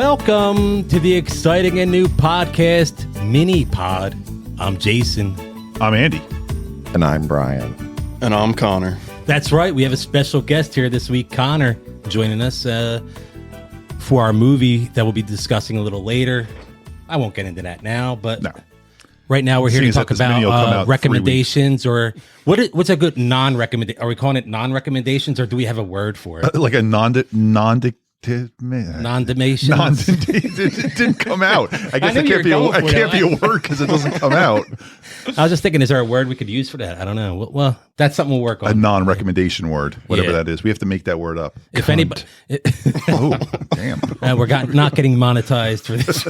Welcome to the exciting and new podcast, Minipod. I'm Jason. I'm Andy. And I'm Brian. And I'm Connor. That's right. We have a special guest here this week, Connor, joining us for our movie that we'll be discussing a little later. I won't get into that now, but right now we're here to talk about recommendations or what's a good non-recommendation? Are we calling it non-recommendations or do we have a word for it? Like a non-dictation. Non-demation. It didn't come out. I guess it can't be a word because it doesn't come out. I was just thinking, is there a word we could use for that? I don't know. Well, that's something we'll work on. A non-recommendation word, whatever that is. We have to make that word up. If anybody, oh damn, we're not getting monetized for this.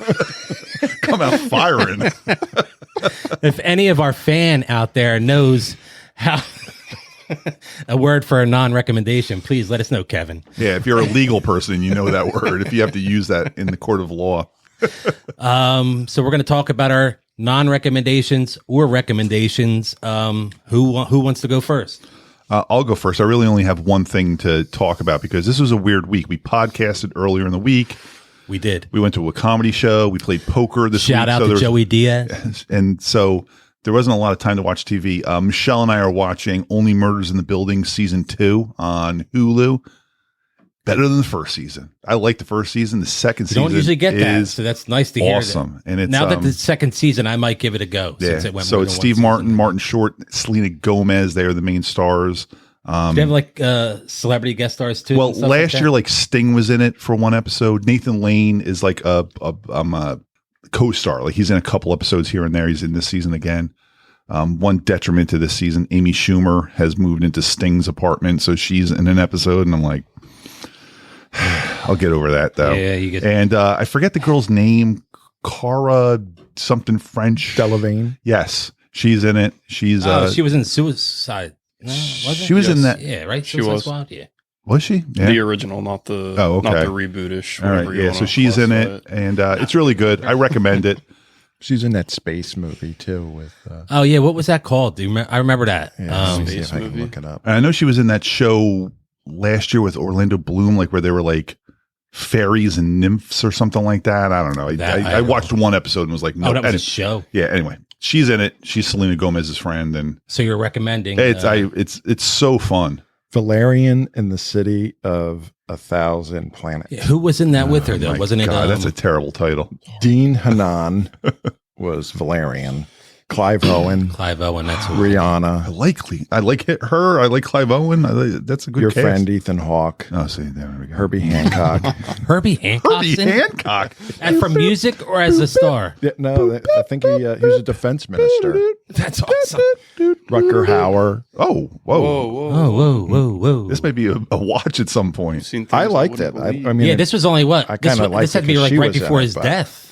Come out firing. If any of our fan out there knows how. A word for a non-recommendation, please let us know, Kevin. Yeah, if you're a legal person, you know that word. If you have to use that in the court of law. So we're going to talk about our non-recommendations or recommendations. Who wants to go first? I'll go first. I really only have one thing to talk about because this was a weird week. We podcasted earlier in the week. We did. We went to a comedy show. We played poker this week. Shout out to Joey Diaz. And so there wasn't a lot of time to watch TV. Michelle and I are watching Only Murders in the Building Season 2 on Hulu. Better than the first season. I like the first season. The second season don't usually get that, so that's nice to hear. Awesome. And it's now that the second season, I might give it a go. Yeah. Since it went So it's Steve Martin, Martin Short, Selena Gomez. They are the main stars. Do they have like celebrity guest stars too? Well, last year, like Sting was in it for one episode. Nathan Lane is like a co-star. Like he's in a couple episodes here and there. He's in this season again. One detriment to this season, Amy Schumer has moved into Sting's apartment, so she's in an episode, and I'm like, I'll get over that though. Yeah, you get. And I forget the girl's name, Cara something French. Delevingne. Yes, she's in it. She's she was in Suicide. No, she was in that. Yeah, right. She was. Squad? Yeah. Was she? Yeah. The original, not the not the reboot-ish. All right, yeah. So she's in it, and it's really good. I recommend it. She's in that space movie too. With oh yeah, what was that called? Do you remember? I remember that. let me see if I can look it up. And I know she was in that show last year with Orlando Bloom, like where they were like fairies and nymphs or something like that. I don't know. I watched one episode and was like, no. Oh, that was a show. Yeah. Anyway, she's in it. She's Selena Gomez's friend, and so you're recommending? It's so fun. Valerian in the City of 1,000 Planets. Yeah, who was in that with her though? Wasn't God, it? That's a terrible title. Dean Hanan was Valerian. Clive Owen. That's who. Rihanna. I like her. I like Clive Owen. That's a good Your cast. friend Ethan Hawke. Oh, see, there we go. Herbie Hancock. Herbie Hancock. Hancock. And from music or as a star? Yeah, no, I think he was a defense minister. That's awesome. Rutger Hauer. Oh, whoa. Whoa. This may be a watch at some point. I liked it. I mean, yeah, this was only what? I kind of liked this had to be like right before his death.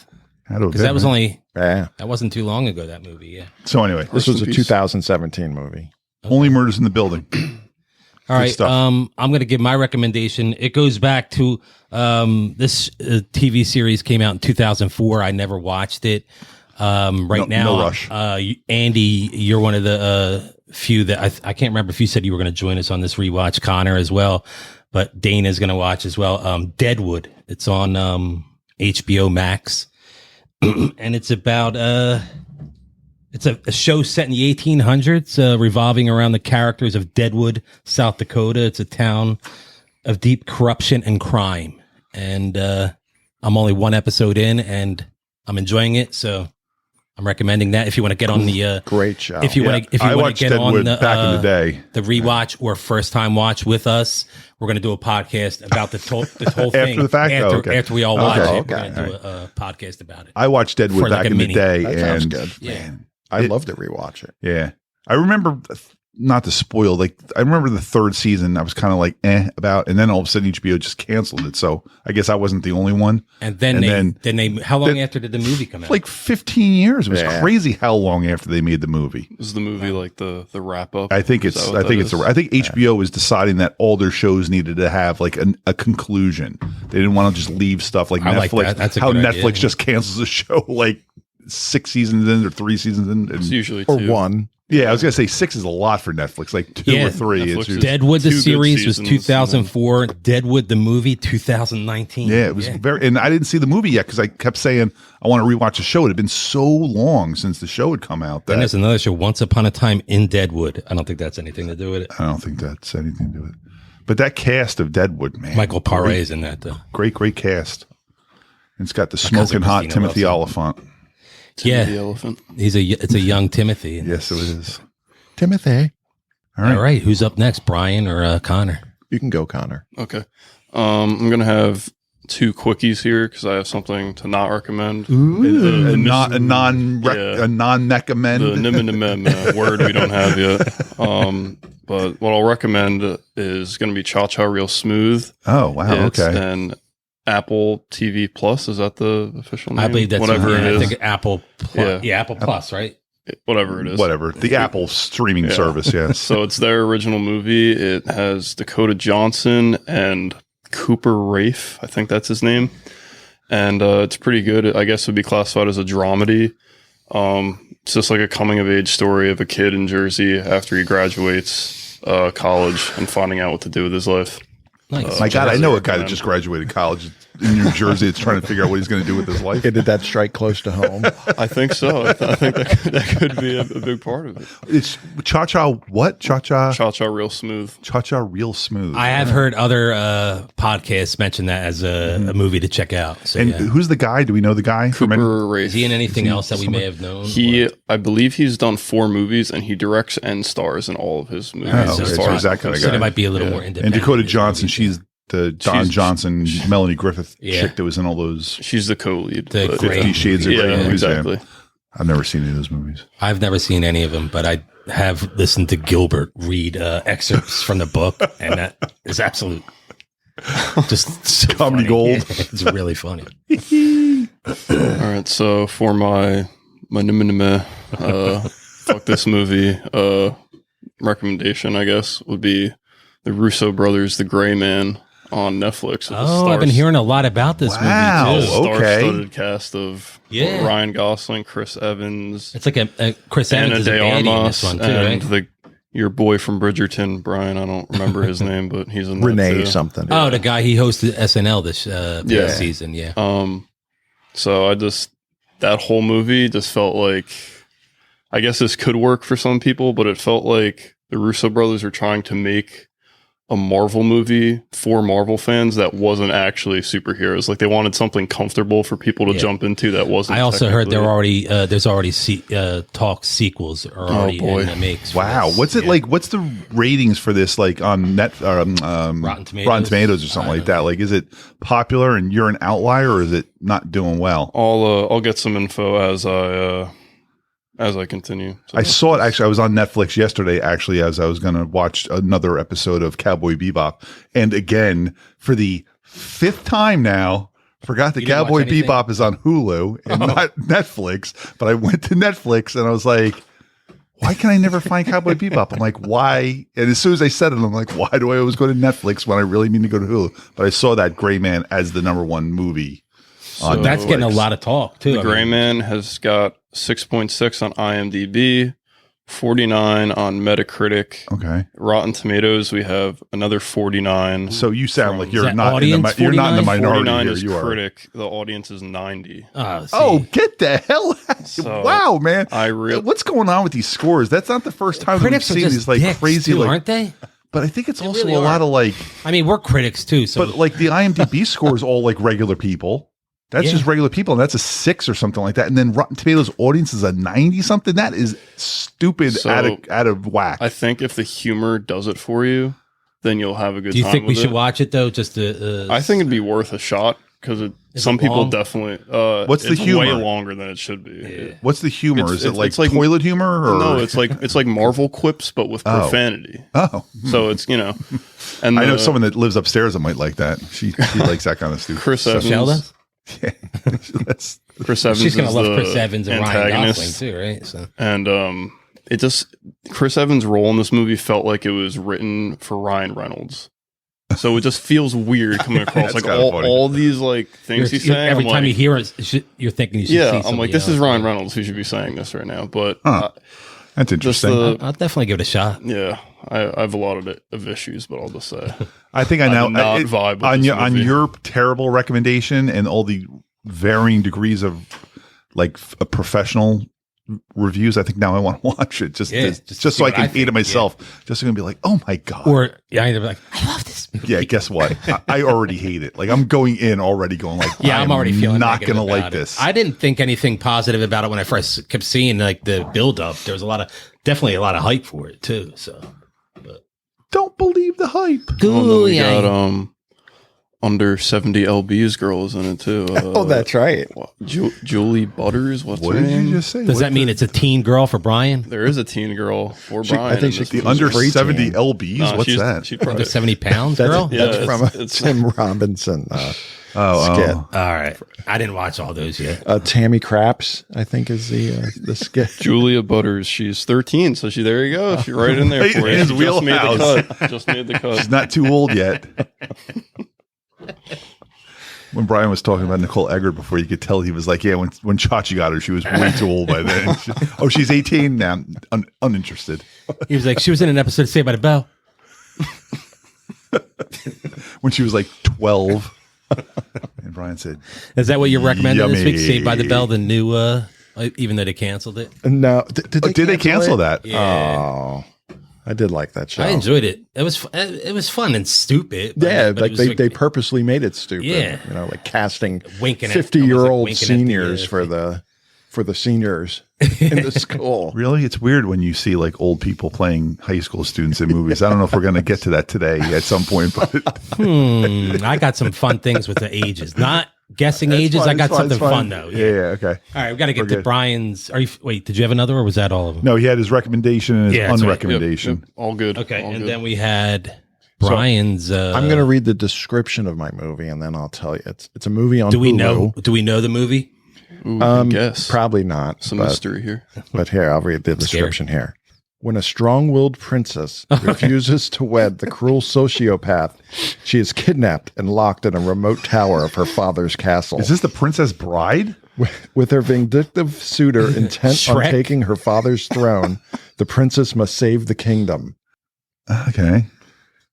Because that was only that wasn't too long ago, that movie. Yeah. So anyway, this was a 2017 movie. Only Murders in the Building. All right. I'm going to give my recommendation. It goes back to this TV series came out in 2004. I never watched it. Now, no rush. Andy, you're one of the few that I can't remember if you said you were going to join us on this rewatch. Connor as well, but Dana's going to watch as well. Deadwood. It's on HBOMax. And it's about it's a show set in the 1800s, revolving around the characters of Deadwood, South Dakota. It's a town of deep corruption and crime. And I'm only one episode in, and I'm enjoying it. So I'm recommending that if you want to get on the great show. If you want to get Deadwood on the back in the day, the rewatch or first time watch with us, we're going to do a podcast about the whole thing after the fact. After we all watch it, okay. we're going to do a podcast about it. I watched Deadwood back in the day, that sounds good. Yeah, man, I'd love to rewatch it. Yeah, I remember. Not to spoil, like I remember the third season, I was kind of like about, and then all of a sudden HBO just canceled it. So I guess I wasn't the only one. And then they how long after did the movie come out? Like 15 years. It was crazy how long after they made the movie. Was the movie like the wrap up? I think HBO was deciding that all their shows needed to have like a conclusion. They didn't want to just leave stuff like Netflix. Like that. That's a how good Netflix just cancels a show like 6 seasons in or 3 seasons in. It's usually or two. one. Yeah, I was gonna say 6 is a lot for Netflix, like 2 or 3. Netflix It's just, Deadwood the two good series was seasons, 2004. Deadwood the movie 2019. yeah, it was very. And I didn't see the movie yet because I kept saying I want to rewatch the show. It had been so long since the show had come out. Then there's another show, Once Upon a Time in Deadwood. I don't think that's anything to do with it. I don't think that's anything to do with it. But that cast of Deadwood, man, Michael Paré is in that though. great cast. And it's got the smoking hot Christina Timothy Wilson. Oliphant. Timothy Elephant. It's a young Timothy. Yes, it is. Timothy. All right. Who's up next, Brian or Connor? You can go, Connor. Okay. I'm going to have 2 quickies here because I have something to not recommend. A non-recommend. The nim word we don't have yet. But what I'll recommend is going to be Cha Cha Real Smooth. Oh, wow. It's Okay. an Apple TV Plus. Is that the official name? I believe that's whatever it is. I think Apple Plus. Yeah, Apple Plus, right? Whatever it is. Whatever. The Apple streaming service, yes. So it's their original movie. It has Dakota Johnson and Cooper Raiff. I think that's his name. And it's pretty good. I guess it would be classified as a dramedy. It's just like a coming of age story of a kid in Jersey after he graduates college and finding out what to do with his life. Nice. My God, I know a guy that just graduated college in New Jersey that's trying to figure out what he's going to do with his life. Did that strike close to home? I think so. I think that could be a big part of it. It's Cha-Cha what? Cha-Cha? Cha-Cha Real Smooth. Cha-Cha Real Smooth. I have heard other podcasts mention that as a movie to check out. So, and who's the guy? Do we know the guy? Cooper Raiff. Is he in anything else that we may have known? I believe he's done 4 movies, and he directs and stars in all of his movies. Oh, as okay, far so as he's that kind of So guy. it might be a little more And independent. Dakota Johnson, she's the Don Johnson, Melanie Griffith Yeah. chick that was in all those She's the co-lead. The but- great- 50 Shades of Grey Yeah, movies. exactly. Yeah. I've never seen any of those movies. I've never seen any of them, but I have listened to Gilbert read excerpts from the book, and that is absolute just so Comedy funny. gold. It's really funny. All right, so for my fuck this movie recommendation, I guess, would be the Russo brothers, The Gray Man on Netflix. I've been hearing a lot about this Wow. movie too. Oh, okay. Star-studded cast of Ryan Gosling, Chris Evans, It's like a Chris Anna Evans is a de baddie in Armas, this one too, and right? your boy from Bridgerton, Brian. I don't remember his name, but he's in that Renee too. something. Oh, the guy he hosted SNL this season, yeah. So that whole movie just felt like, I guess this could work for some people, but it felt like the Russo brothers are trying to make a Marvel movie for Marvel fans that wasn't actually superheroes. Like they wanted something comfortable for people to jump into that wasn't. I also heard technically- there's already talk sequels are already in the mix. for Wow. this. What's it like? What's the ratings for this like on Rotten Tomatoes? or something like that? Like, is it popular and you're an outlier or is it not doing well? I'll get some info as I continue. So I saw it actually. I was on Netflix yesterday, actually, as I was going to watch another episode of Cowboy Bebop. And again, for the 5th time now, forgot that You didn't Cowboy watch anything? Bebop is on Hulu and not Netflix. But I went to Netflix and I was like, why can I never find Cowboy Bebop? I'm like, why? And as soon as I said it, I'm like, why do I always go to Netflix when I really mean to go to Hulu? But I saw that Gray Man as the #1 movie. So That's getting a lot of talk too. The Gray Man has got 6.6 on IMDb, 49 on Metacritic. Okay. Rotten Tomatoes, we have another 49. So you sound like you're that not in audience the, you're not in the 49? minority 49 here. is You are. critic. The audience is 90. Oh, get the hell out. So, wow, man. What's going on with these scores? That's not the first time we've critics are seen just these like dicks, crazy, too, like, aren't they? but I think it's also really a lot are. of like, I mean, we're critics too. So, but like the IMDb score is all like regular people. That's Yeah. just regular people, and that's a 6 or something like that. And then Rotten Tomatoes audience is a 90 something. That is stupid, So, out of whack. I think if the humor does it for you, then you'll have a good do you time think we with should it. watch it though? Just to, I think it'd be worth a shot because Is some it people long? definitely. What's the it's humor? Way longer than it should be. Yeah. What's the humor? It's- Is it it's- like it's like- toilet humor? Or? No, it's like Marvel quips, but with Oh. profanity. Oh, So it's and I know someone that lives upstairs that might like that. She likes that kind of stuff. Chris Evans. Sheldon? Yeah. That's Chris Evans. She's gonna is love the Chris Evans and Ryan antagonist. Gosling too, right? So And it just Chris Evans' role in this movie felt like it was written for Ryan Reynolds. So it just feels weird coming across That's like kinda funny. all these like things he's saying. every I'm time like, you hear it, you're thinking you should see yeah, I'm somebody like, this is else. Ryan Reynolds who should be saying this right now. But Huh. That's interesting. I'll definitely give it a shot. Yeah, I have a lot of issues, but I'll just say I think I I know did not vibe with on this on movie. your terrible recommendation and all the varying degrees of like a professional reviews. I think now I want to watch it just to so see I what can I hate think, it myself. Just so I can be like, oh my god. Or either like, I love this movie. Yeah, guess what? I already hate it. Like I'm going in already going like, Yeah, I'm already feeling not negative gonna like about it. this. I didn't think anything positive about it when I first kept seeing like the build up. There was definitely a lot of hype for it too. So Don't believe the hype. Well, then we got under 70 lbs girls in it too. Oh, that's right. Julie Butters. What's What her did name? you just say? Does that mean it's a teen girl for Brian? There is a teen girl for Brian. I think in this she- movie. under preteen. 70 lbs? No, What's she's- that? She's probably, Under 70 pounds That's, girl? Yeah, that's from a it's- Tim Robinson skit. All right. I didn't watch all those yet. Tammy Craps, I think, is the skit. Julia Butters. She's 13, so there you go. She's right in there Right for in you. his She just made wheelhouse. the cut. Just made the She's cut. not too old yet. When Brian was talking about Nicole Eggert before, you could tell he was like, yeah, when Chachi got her, she was way too old by then. She's 18 now. Uninterested. He was like, she was in an episode of Saved by the Bell. When she was like 12. And Brian said, Is that what you're recommending this week? Yummy. Saved by the Bell, the new, even though they canceled it? No, did they cancel that? Oh, I did like that show. I enjoyed it. It was fun and stupid. but- Yeah, but like it was they purposely made it stupid. Yeah. You know, like casting Winking at- 50-year-old almost like winking at the, seniors for the seniors in the school. Really? It's weird when you see like old people playing high school students in movies. I don't know if we're going to get to that today at some point, but I got some fun things with the ages. Not guessing ages. fine, I got it's fine, something it's fine. fun though. yeah, okay. All right, we got to get We're to good. Brian's. Wait, did you have another, or was that all of them? No, he had his recommendation and his Yeah, that's right. unrecommendation. Yep, all good. Okay, all and good. then we had Brian's. I'm going to read the description of my movie, and then I'll tell you. It's a movie on Do we Hulu. know the movie? Ooh, I guess. Probably not. Some but, mystery here. but here, I'll read the description here. When a strong-willed princess refuses to wed the cruel sociopath, she is kidnapped and locked in a remote tower of her father's castle. Is this the Princess Bride? With her vindictive suitor intent on Shrek? taking her father's throne, the princess must save the kingdom. Okay.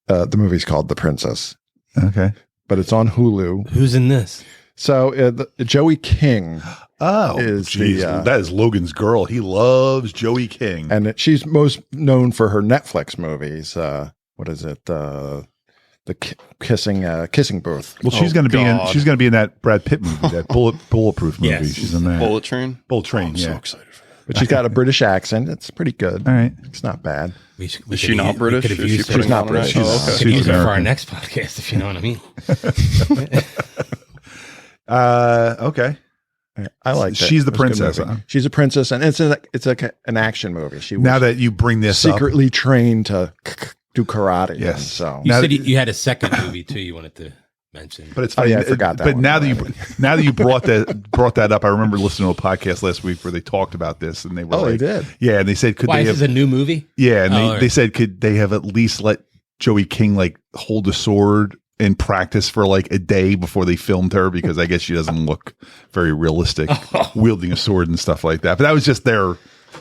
The movie's called The Princess, Okay. but it's on Hulu. Who's in this? So Joey King, Oh, Is geez. the, That is Logan's girl. He loves Joey King. and she's most known for her Netflix movies. What is it? The Kissing Booth. Well, she's Oh, going to be in. God. She's going to be in that Brad Pitt movie, that Bulletproof movie. Yes. She's in that. Bullet Train. Bullet Train. I'm yeah. so excited for that. But she's got a British accent. It's pretty good. All right. It's not bad. We Is she not British? We could have Is she used her. putting not on an British. accent? She's- Oh, okay. Could use her for our American. next podcast, if you know what I mean. Okay. I like that. She's the It was a good princess, movie. huh? She's a princess, and it's an action movie. She was Now that you bring this up, secretly trained to do karate. Yes. and so You Now said that- you had a second movie too. You wanted to mention, but it's Oh, funny. yeah, I forgot that But one. now that you brought that up, I remember listening to a podcast last week where they talked about this, and they were they like, did. yeah, and they said, could why they is have? this a new movie? Yeah, and Oh, they, all right. they said, could they have at least let Joey King like hold a sword and practice for like a day before they filmed her, because I guess she doesn't look very realistic wielding a sword and stuff like that. But that was just their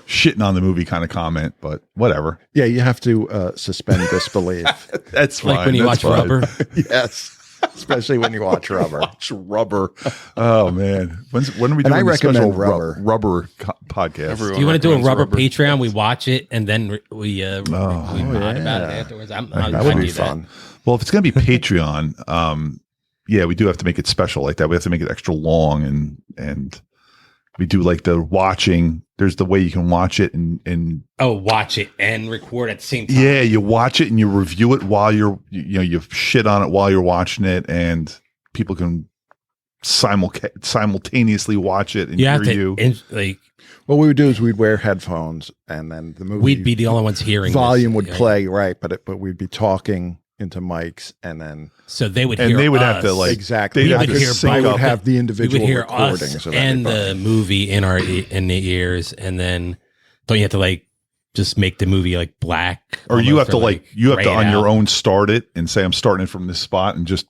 shitting on the movie kind of comment. But whatever, Yeah, you have to suspend disbelief. that's fine. Like when you That's watch fine. Rubber. Yes, especially when you watch Rubber. Watch Rubber. Oh man, when are we doing And I the special recommend Rubber. Rubber podcast? Everyone Do you want to do a recommends Rubber Patreon? We watch it and then we mod yeah. about it afterwards. That I'd would do be that. fun. Well, if it's going to be Patreon, yeah, we do have to make it special like that. We have to make it extra long, and we do like the watching. There's the way you can watch it, and Oh, watch it and record at the same time. yeah, you watch it and you review it while you shit on it while you're watching it, and people can simultaneously watch it and You hear have to you. like What we would do is we'd wear headphones, and then the movie we'd be the only ones hearing. volume this. would Yeah. play, right? But we'd be talking into mics, and then So they would And hear they would us. have to, like, exactly, they'd have I to could- hear I both. would have the we individual would hear recordings us of and everybody. the movie in the ears, and then don't you have to like just make the movie like black, Or you have almost, to you have to gray it on your out? own start it and say I'm starting it from this spot and just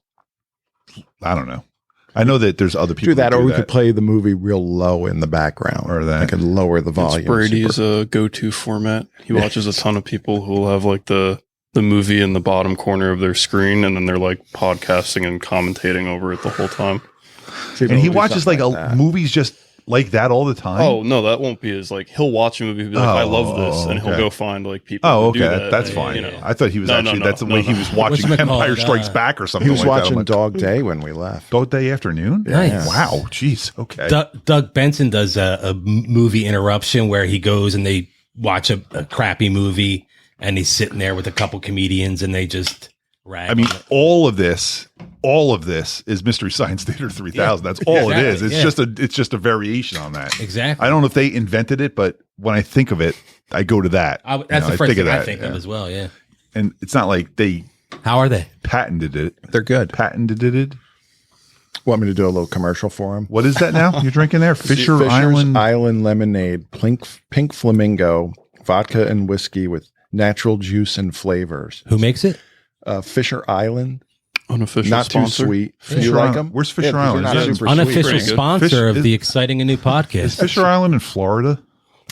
I don't know. I know that there's other people Do that, who or we could play the movie real low in the background. Or that. I could lower the It's volume. Brady's go-to format. He watches a ton of people who will have like the movie in the bottom corner of their screen, and then they're like podcasting and commentating over it the whole time. See, And he we'll do watches like something a movies just like that all the time. Oh no, that won't be his like. He'll watch a movie, he'll be like, "I love this," and he'll okay. go find like people. Oh, who do okay, that, that's and, fine. You know. I thought he was No, actually no, that's the no, way no. he was watching What's it Empire called? Strikes Back or something. He was like watching that. Dog Day when we left. Dog Day Afternoon. Nice. Wow. Jeez. Okay. Doug Benson does a movie interruption where he goes and they watch a crappy movie and he's sitting there with a couple comedians and they just rag. I mean, on it. all of this is Mystery Science Theater 3000. That's all it is. exactly, It's just a variation on that. Exactly. I don't know if they invented it, but when I think of it, I go to that. That's the first thing I think of as well. Yeah. And it's not like they How are they? patented it. They're good. Patented it. Want me to do a little commercial for him? What is that now? You're drinking there? Fisher's Island lemonade, pink flamingo, vodka and whiskey with natural juice and flavors. Who makes it? Fisher Island, Unofficial not sponsor. too sweet. Fisher You like Island. them? Where's Fisher Island? Is that Unofficial Pretty good. sponsor Fish- of is- the exciting and new Is podcast. Fisher Island in Florida?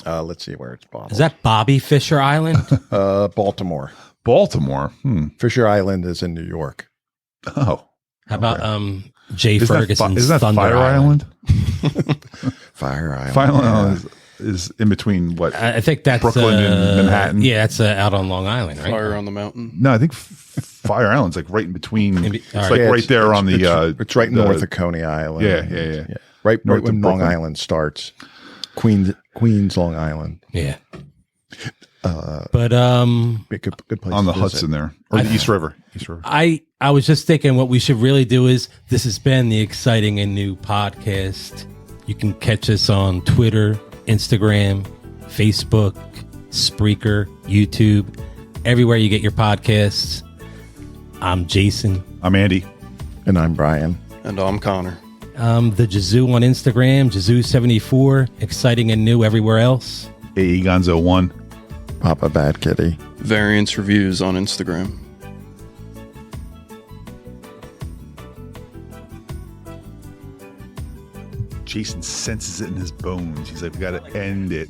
Let's see where it's bottled. Is that Bobby Fisher Island? Baltimore? Baltimore. Fisher Island is in New York. Oh. How about Jay Isn't Ferguson's that Thunder Fire Island? Fire Island. Fire Island is in between what? I think that's Brooklyn and Manhattan. Yeah, that's out on Long Island, right? Fire on the mountain. No, I think Fire Island's like right in between. It's all like right. Yeah, right there on the. It's right north of Coney Island. Yeah. Right North when of Long Brooklyn. Island starts. Queens, Long Island. Yeah. But Be a good place on the to visit. Hudson there, or the East River. I was just thinking what we should really do is this has been the exciting and new podcast. You can catch us on Twitter, Instagram, Facebook, Spreaker, YouTube, everywhere you get your podcasts. I'm Jason. I'm Andy. And I'm Brian. And I'm Connor. The Jazoo on Instagram, Jazoo74, exciting and new everywhere else. AE Gonzo 1. Papa Bad Kitty. Variance Reviews on Instagram. Jason senses it in his bones. He's like, we got to end it.